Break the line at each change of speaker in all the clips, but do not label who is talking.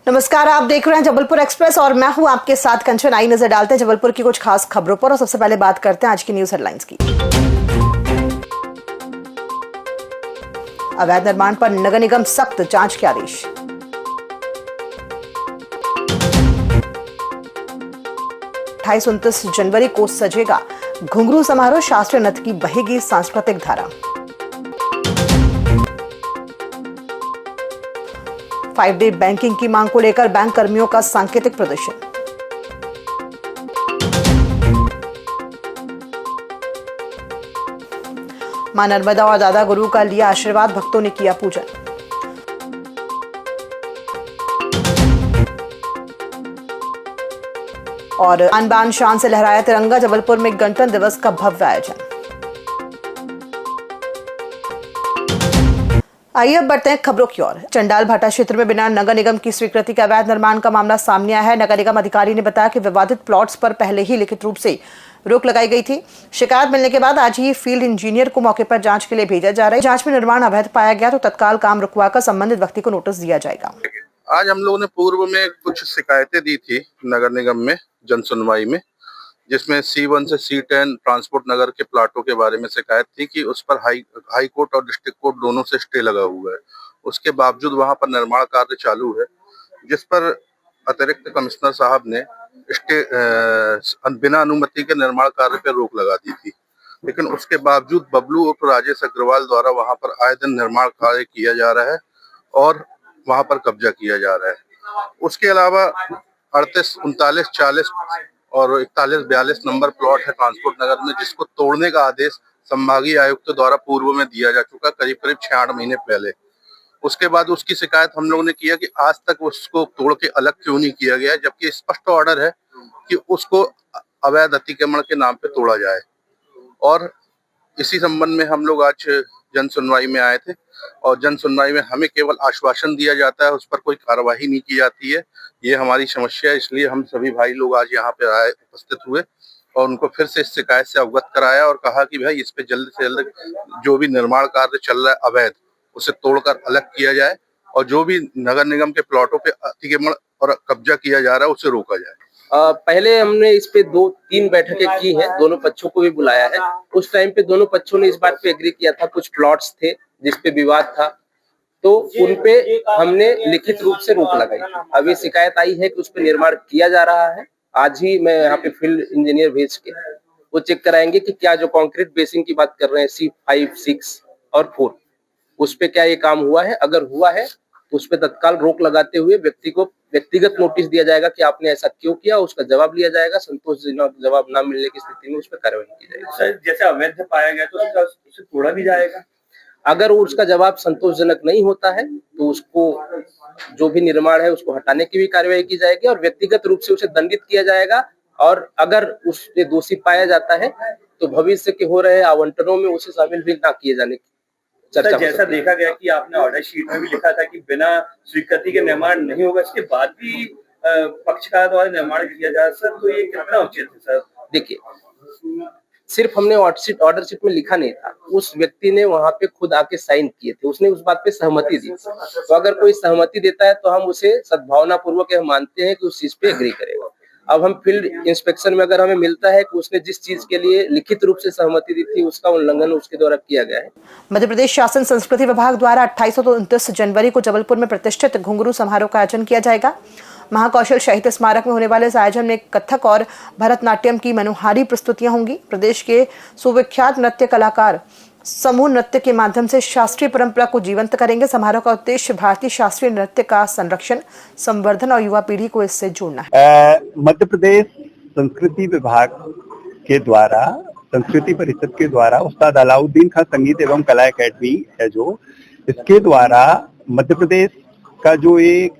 नमस्कार, आप देख रहे हैं जबलपुर एक्सप्रेस और मैं हूं आपके साथ कंचन। आई नजर डालते हैं जबलपुर की कुछ खास खबरों पर और सबसे पहले बात करते हैं आज की न्यूज हेडलाइंस की। अवैध निर्माण पर नगर निगम सख्त जांच के आदेश। अट्ठाईस 29 जनवरी को सजेगा घुंघरू समारोह, शास्त्रीय नृत्य की बहेगी सांस्कृतिक धारा। 5D बैंकिंग की मांग को लेकर बैंक कर्मियों का सांकेतिक प्रदर्शन। मां नर्मदा और दादा गुरु का लिया आशीर्वाद, भक्तों ने किया पूजन। और आन बान शान से लहराया तिरंगा, जबलपुर में गणतंत्र दिवस का भव्य आयोजन। आइए अब बढ़ते हैं खबरों की ओर। चंडाल भाटा क्षेत्र में बिना नगर निगम की स्वीकृति के अवैध निर्माण का मामला सामने आया है। नगर निगम अधिकारी ने बताया कि विवादित प्लॉट्स पर पहले ही लिखित रूप से रोक लगाई गई थी। शिकायत मिलने के बाद आज ही फील्ड इंजीनियर को मौके पर जांच के लिए भेजा जा रहा है। जांच में निर्माण अवैध पाया गया तो तत्काल काम रुकवाकर संबंधित व्यक्ति को नोटिस दिया जाएगा।
आज हम लोगों ने पूर्व में कुछ शिकायतें दी थी नगर निगम में जन सुनवाई में, जिसमें C1 से C10 ट्रांसपोर्ट नगर के प्लाटों के बारे में शिकायत थी कि उस पर हाई कोर्ट और डिस्ट्रिक्ट कोर्ट दोनों से स्टे लगा हुआ है। उसके बावजूद वहां पर निर्माण कार्य चालू है, जिस पर अतिरिक्त कमिश्नर साहब ने बिना अनुमति के निर्माण कार्य पर रोक लगा दी थी। लेकिन उसके बावजूद बबलू उर्फ राजेश अग्रवाल द्वारा वहां पर आए दिन निर्माण कार्य किया जा रहा है और वहां पर कब्जा किया जा रहा है। उसके अलावा 38, 39, 40 और 41, 42 नंबर प्लॉट है ट्रांसपोर्ट नगर में, जिसको तोड़ने का आदेश संभागीय आयुक्त द्वारा पूर्व में दिया जा चुका करीब 6-8 महीने पहले। उसके बाद उसकी शिकायत हम लोगों ने किया कि आज तक उसको तोड़ के अलग क्यों नहीं किया गया, जबकि स्पष्ट ऑर्डर है कि उसको अवैध अतिक्रमण के नाम पे तोड़ा जाए। और इसी संबंध में हम लोग आज जन सुनवाई में आए थे और जन सुनवाई में हमें केवल आश्वासन दिया जाता है, उस पर कोई कार्यवाही नहीं की जाती है। ये हमारी समस्या है, इसलिए हम सभी भाई लोग आज यहाँ पे आए, उपस्थित हुए और उनको फिर से इस शिकायत से अवगत कराया और कहा कि भाई इस पे जल्द से जल्द जो भी निर्माण कार्य चल रहा है अवैध, उसे तोड़कर अलग किया जाए और जो भी नगर निगम के प्लॉटों पे अतिक्रमण और कब्जा किया जा रहा है उसे रोका जाए।
पहले हमने इस पे 2-3 बैठकें की हैं, दोनों पक्षों को भी बुलाया है। उस टाइम पे दोनों पक्षों ने इस बात पे एग्री किया था। कुछ प्लॉट्स थे जिस पे विवाद था, तो उन पे हमने लिखित रूप से रोक लगाई। अब ये शिकायत आई है कि उस पे निर्माण किया जा रहा है। आज ही मैं यहाँ पे फील्ड इंजीनियर भेज के वो चेक कराएंगे कि क्या जो कंक्रीट बेसिंग की बात कर रहे हैं C5, 6 और 4, उस पे क्या ये काम हुआ है। अगर हुआ है तो उस पे तत्काल रोक लगाते हुए व्यक्ति को व्यक्तिगत नोटिस दिया जाएगा कि आपने ऐसा क्यों किया, उसका जवाब लिया जाएगा। संतोषजनक जवाब ना मिलने की स्थिति में उस पर कार्रवाई की जाएगी।
सर, जैसे अवैध पाया गया तो उसे तोड़ा भी जाएगा।
अगर उसका जवाब संतोषजनक नहीं होता है तो उसको जो भी निर्माण है उसको हटाने की भी कार्रवाई की जाएगी और व्यक्तिगत रूप से उसे दंडित किया जाएगा। और अगर उससे दोषी पाया जाता है तो भविष्य के हो रहे आवंटनों में उसे शामिल भी ना किए जाने की चर्चा।
जैसा देखा गया कि आपने ऑर्डर शीट में भी लिखा था कि बिना स्वीकृति के निर्माण नहीं होगा, इसके बाद भी पक्षकार द्वारा निर्माण किया जाए, सर तो ये कितना उचित है? सर
देखिए, सिर्फ हमने ऑर्डर शीट में लिखा नहीं था, उस व्यक्ति ने वहां पे खुद आके साइन किए थे, उसने उस बात पे सहमति दी। तो अगर कोई सहमति देता है तो हम उसे सद्भावना पूर्वक मानते हैं कि उस चीज पे एग्री करेगा। अब हम फील्ड इंस्पेक्शन में अगर हमें मिलता है कि उसने जिस चीज के लिए लिखित रूप से सहमति दी थी उसका उल्लंघन उसके द्वारा किया गया है।
मध्य प्रदेश शासन संस्कृति विभाग द्वारा 28 और 29 जनवरी को जबलपुर में प्रतिष्ठित घुंघरू समारोह का आयोजन किया जाएगा। महाकौशल शहीद स्मारक में होने वाले इस आयोजन में कथक और भरतनाट्यम की मनोहारी प्रस्तुतियां होंगी। प्रदेश के सुविख्यात नृत्य कलाकार समूह नृत्य के माध्यम से शास्त्रीय परंपरा को जीवंत करेंगे। समारोह का उद्देश्य भारतीय शास्त्रीय नृत्य का संरक्षण, संवर्धन और युवा पीढ़ी को इससे जोड़ना है।
मध्य प्रदेश संस्कृति विभाग के द्वारा, संस्कृति परिषद के द्वारा उस्ताद अलाउद्दीन खान संगीत एवं कला एकेडमी है जो, इसके द्वारा मध्य प्रदेश का जो एक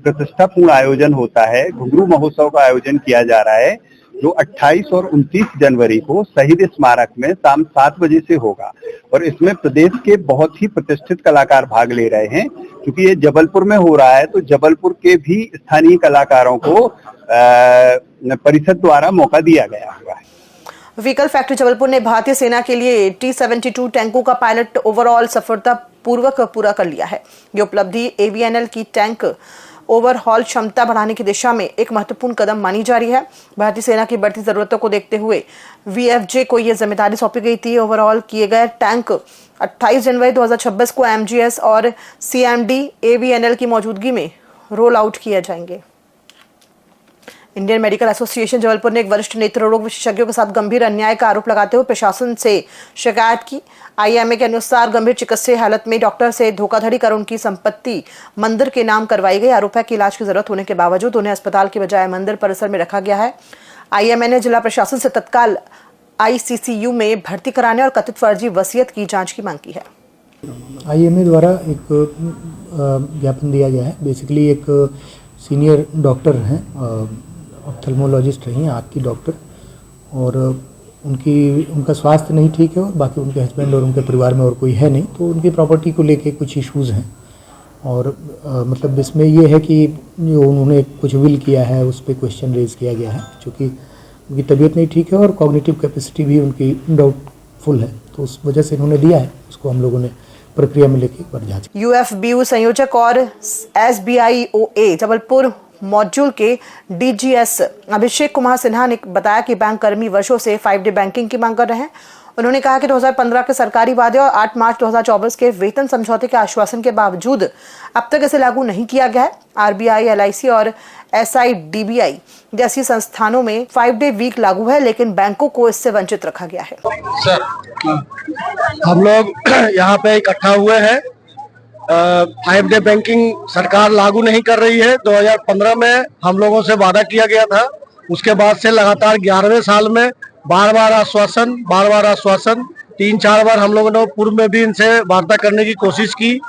प्रतिष्ठापूर्ण आयोजन होता है, घुंघरू महोत्सव का आयोजन किया जा रहा है, जो 28 और 29 जनवरी को शहीद स्मारक में शाम 7 बजे से होगा। और इसमें प्रदेश के बहुत ही प्रतिष्ठित कलाकार भाग ले रहे हैं। क्योंकि ये जबलपुर में हो रहा है तो जबलपुर के भी स्थानीय कलाकारों को परिषद द्वारा मौका दिया गया हुआ है।
व्हीकल फैक्ट्री जबलपुर ने भारतीय सेना के लिए T-72 टैंकों का पायलट ओवरऑल सफलता पूर्वक पूरा कर लिया है। ये उपलब्धि AVNL की टैंक ओवरहॉल क्षमता बढ़ाने की दिशा में एक महत्वपूर्ण कदम मानी जा रही है। भारतीय सेना की बढ़ती जरूरतों को देखते हुए VFJ को यह जिम्मेदारी सौंपी गई थी। ओवरऑल किए गए टैंक 28 जनवरी 2026 को MGS और CMD AVNL की मौजूदगी में रोल आउट किए जाएंगे। इंडियन मेडिकल एसोसिएशन जबलपुर ने एक वरिष्ठ नेत्र रोग विशेषज्ञों के साथ गंभीर अन्याय का आरोप लगाते हुए प्रशासन से शिकायत की। IMA के अनुसार गंभीर चिकित्सीय हालत में डॉक्टर से धोखाधड़ी कर उनकी संपत्ति मंदिर के नाम करवाई गई। आरोप है कि इलाज की जरूरत होने के बावजूद उन्हें अस्पताल की बजाय मंदिर परिसर में रखा गया है। IMA ने जिला प्रशासन से तत्काल ICCU में भर्ती कराने और कथित फर्जी वसीयत की जांच की मांग की है।
IMA द्वारा एक ज्ञापन दिया गया है। बेसिकली एक सीनियर डॉक्टर हैं, ऑप्थेल्मोलॉजिस्ट रही हैं, आँख की डॉक्टर, और उनका स्वास्थ्य नहीं ठीक है और बाकी उनके हस्बैंड और उनके परिवार में और कोई है नहीं, तो उनकी प्रॉपर्टी को लेके कुछ इश्यूज़ हैं। और मतलब इसमें ये है कि जो उन्होंने कुछ विल किया है उस पर क्वेश्चन रेज किया गया है, क्योंकि उनकी तबीयत नहीं ठीक है और कॉग्निटिव कैपेसिटी भी उनकी डाउटफुल है, तो उस वजह से इन्होंने दिया है। उसको हम लोगों ने प्रक्रिया में लेके एक बार जांच।
UFBU संयोजक और SBIOA जबलपुर मॉड्यूल के DGS अभिषेक कुमार सिन्हा ने बताया कि बैंक कर्मी वर्षों से 5D बैंकिंग की मांग कर रहे हैं। उन्होंने कहा कि 2015 के सरकारी वादे और 8 मार्च 2024 के वेतन समझौते के आश्वासन के बावजूद अब तक इसे लागू नहीं किया गया है। RBI, LIC और SIDBI जैसी संस्थानों में 5 डे वीक लागू है, लेकिन बैंकों को इससे वंचित रखा गया है।
सर, हम लोग यहाँ पे इकट्ठा हुए हैं। 5 डे बैंकिंग सरकार लागू नहीं कर रही है। 2015 में हम लोगों से वादा किया गया था, उसके बाद से लगातार 11वें साल में बार बार आश्वासन 3-4 बार हम लोगों ने पूर्व में भी इनसे वार्ता करने की कोशिश की,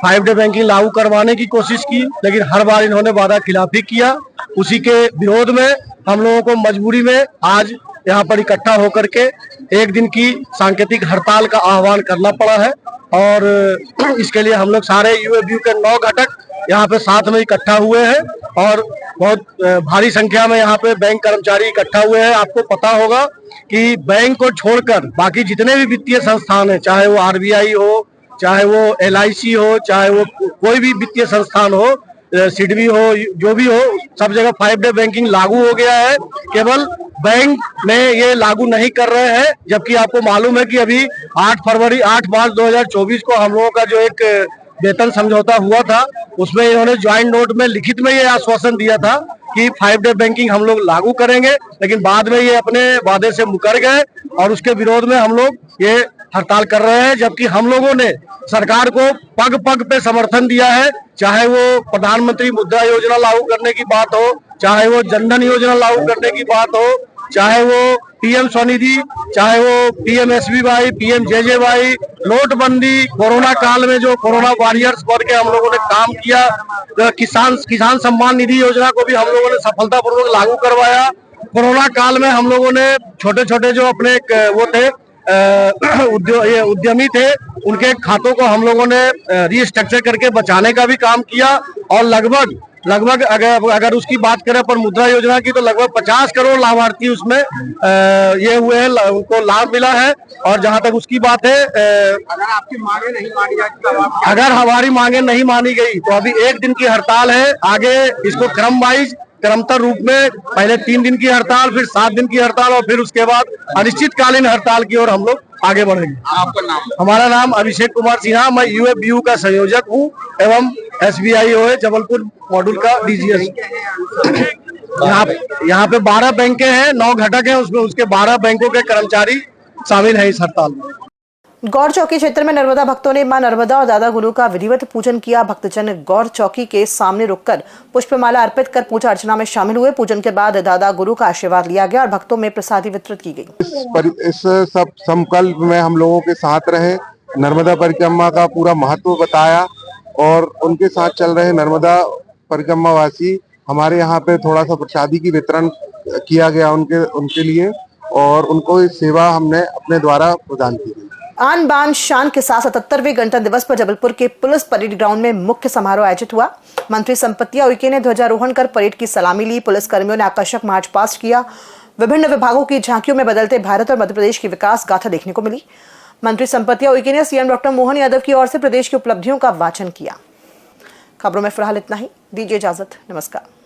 5 डे बैंकिंग लागू करवाने की कोशिश की, लेकिन हर बार इन्होंने वादा खिलाफी किया। उसी के विरोध में हम लोगों को मजबूरी में आज यहाँ पर इकट्ठा होकर के एक दिन की सांकेतिक हड़ताल का आह्वान करना पड़ा है। और इसके लिए हम लोग सारे UFBU के 9 घटक यहाँ पे साथ में इकट्ठा हुए हैं और बहुत भारी संख्या में यहाँ पे बैंक कर्मचारी इकट्ठा हुए हैं। आपको पता होगा कि बैंक को छोड़कर बाकी जितने भी वित्तीय संस्थान हैं, चाहे वो RBI हो, चाहे वो LIC हो, चाहे वो कोई भी वित्तीय संस्थान हो, सिडबी हो, जो भी हो, सब जगह 5 डे बैंकिंग लागू हो गया है। केवल बैंक में ये लागू नहीं कर रहे हैं, जबकि आपको मालूम है कि अभी 8 मार्च 2024 को हम लोगों का जो एक वेतन समझौता हुआ था, उसमें इन्होंने ज्वाइंट नोट में लिखित में ये आश्वासन दिया था कि 5 डे बैंकिंग हम लोग लागू करेंगे, लेकिन बाद में ये अपने वादे से मुकर गए और उसके विरोध में हम लोग ये हड़ताल कर रहे हैं। जबकि हम लोगों ने सरकार को पग पग पे समर्थन दिया है, चाहे वो प्रधानमंत्री मुद्रा योजना लागू करने की बात हो, चाहे वो जनधन योजना लागू करने की बात हो, चाहे वो PM स्वनिधि, चाहे वो PMSBY, PMJJY, नोटबंदी, कोरोना काल में जो कोरोना वॉरियर्स बन के हम लोगों ने काम किया, तो किसान सम्मान निधि योजना को भी हम लोगों ने सफलतापूर्वक लागू करवाया। कोरोना काल में हम लोगों ने छोटे छोटे जो अपने वो थे उद्यमी थे, उनके खातों को हम लोगों ने रीस्ट्रक्चर करके बचाने का भी काम किया। और लगभग अगर उसकी बात करें पर मुद्रा योजना की, तो लगभग 50 करोड़ लाभार्थी उसमें ये हुए हैं, उनको लाभ मिला है। और जहां तक उसकी बात है, अगर आपकी मांगे नहीं मानी जाती, अगर हमारी मांगे नहीं मानी गई तो अभी 1 दिन की हड़ताल है। आगे इसको क्रमतर रूप में पहले 3 दिन की हड़ताल, फिर 7 दिन की हड़ताल और फिर उसके बाद अनिश्चितकालीन हड़ताल की ओर हम लोग आगे बढ़ेंगे। आपका नाम? हमारा नाम अभिषेक कुमार सिन्हा, मैं UFBU का संयोजक हूँ एवं SBIOA जबलपुर मॉड्यूल का DGS। यहाँ पे 12 बैंकें हैं, 9 घटक हैं, उसमें उसके 12 बैंकों के कर्मचारी शामिल हैं इस हड़ताल में।
गौर चौकी क्षेत्र में नर्मदा भक्तों ने मां नर्मदा और दादा गुरु का विधिवत पूजन किया। भक्तजन गौर चौकी के सामने रुककर पुष्पमाला अर्पित कर पूजा अर्चना में शामिल हुए। पूजन के बाद दादा गुरु का आशीर्वाद लिया गया और भक्तों में प्रसादी वितरित की गई।
इस सब संकल्प में हम लोगों के साथ रहे, नर्मदा परिक्रमा का पूरा महत्व बताया और उनके साथ चल रहे नर्मदा परिक्रमा वासी हमारे यहाँ पे थोड़ा सा प्रसादी की वितरण किया गया उनके लिए, और उनको इस सेवा हमने अपने द्वारा प्रदान की गई।
आन बान शान के साथ 77वें गणतंत्र दिवस पर जबलपुर के पुलिस परेड ग्राउंड में मुख्य समारोह आयोजित हुआ। मंत्री संपत्ति उइके ने ध्वजारोहण कर परेड की सलामी ली। पुलिस कर्मियों ने आकर्षक मार्च पास्ट किया। विभिन्न विभागों की झांकियों में बदलते भारत और मध्य प्रदेश की विकास गाथा देखने को मिली। मंत्री संपत्ति उइके ने CM डॉक्टर मोहन यादव की ओर से प्रदेश की उपलब्धियों का वाचन किया। खबरों में फिलहाल इतना ही। दीजिए इजाजत। नमस्कार।